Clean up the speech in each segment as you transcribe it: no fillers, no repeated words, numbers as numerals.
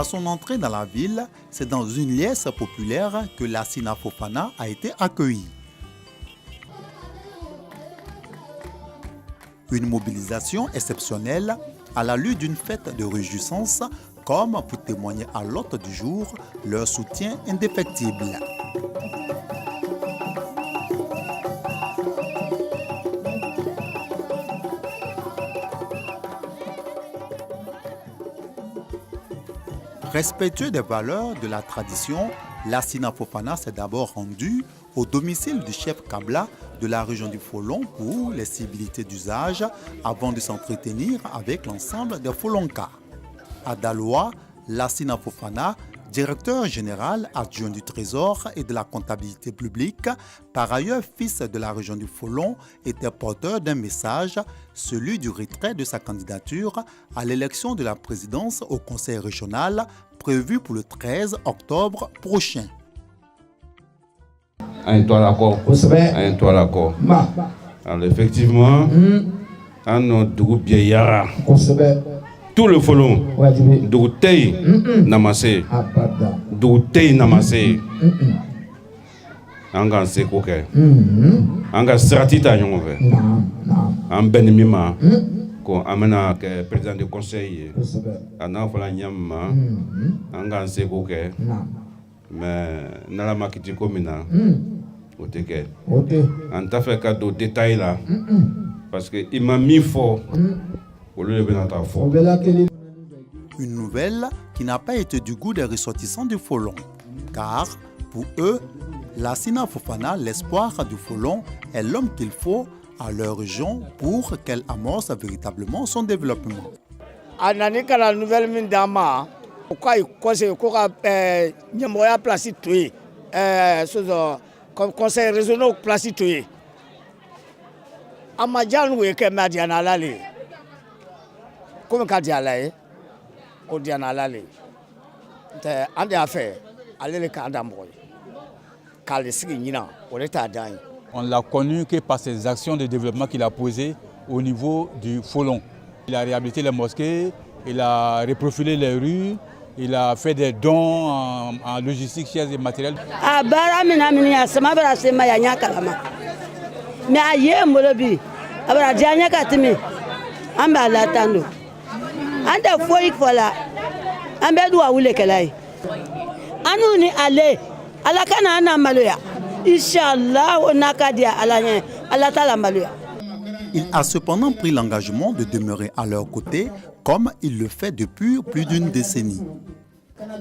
À son entrée dans la ville, c'est dans une liesse populaire que Lassina Fofana a été accueilli. Une mobilisation exceptionnelle à l'allure d'une fête de réjouissance, comme pour témoigner à l'hôte du jour leur soutien indéfectible. Respectueux des valeurs de la tradition, Lassina Fofana s'est d'abord rendu au domicile du chef Kabla de la région du Folon pour les civilités d'usage avant de s'entretenir avec l'ensemble des Folonka. À Daloa, Lassina Fofana, directeur général adjoint du Trésor et de la comptabilité publique, par ailleurs fils de la région du Folon, était porteur d'un message, celui du retrait de sa candidature à l'élection de la présidence au conseil régional prévue pour le 13 octobre prochain. Alors effectivement, à notre groupe Yara, tout le Folon, Doutei Namassé, Doutei Namassé, Anga Sekoke, Anga Stratita Yonve, Ambenimima, qu'on amena que président du conseil, Anafala Nyama, Anga Sekoke, mais Nalama Kitikomina, Oteke. En t'a fait cadeau détail là, parce qu'il m'a mis fort. Une nouvelle qui n'a pas été du goût des ressortissants du Folon, car pour eux, Lassina Fofana, l'espoir du Folon, est l'homme qu'il faut à leur région pour qu'elle amorce véritablement son développement. Ananika la nouvelle mine d'Ama, pourquoi il conseille Nyamoya placé tué, comme conseil régional placé tué. Amadjan ou que Madiana Lali. Comme Kadialae, au Diana Lali. Un des affaires, aller le Kandamboy. Car les Signina, au l'état d'un. On l'a connu que par ses actions de développement qu'il a posées au niveau du Folon. Il a réhabilité les mosquées, il a reprofilé les rues, il a fait des dons en logistique, chaises et matériel. Ah, Baramina, ça m'a brassé Mayanya Kalama. Mais ailleurs, Molobi, Abra Dianya Katimi, Amba Latando. Anda foi fola ambedu awule kelai anu ni ale alakana ana maloya inshallah onakadia alanye alatala maloya. Il a cependant pris l'engagement de demeurer à leur côté comme il le fait depuis plus d'une décennie.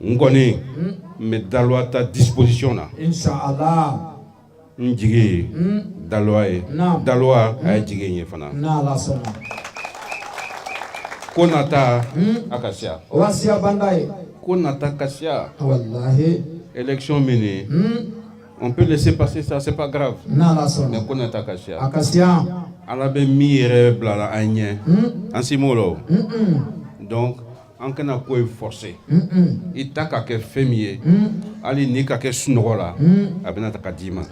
Ngoni mais Daloa ta disposition là Inshallah njigi Daloa ay jigé fana na la sona Konata Akasia. Wasia Bandaye. Konata Kasia. Wallahi. Élection menée. On peut laisser passer ça, c'est pas grave. Mais Konata Kasia. Akasia. Alabe mire blala agne. Ansimolo. Donc, en kana koy forcé. Itaka ke fémier. Ali nika ke snorola. Abena takadima.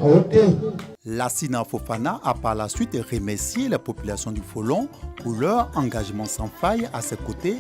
Lassina Fofana a par la suite remercié la population du Folon pour leur engagement sans faille à ses côtés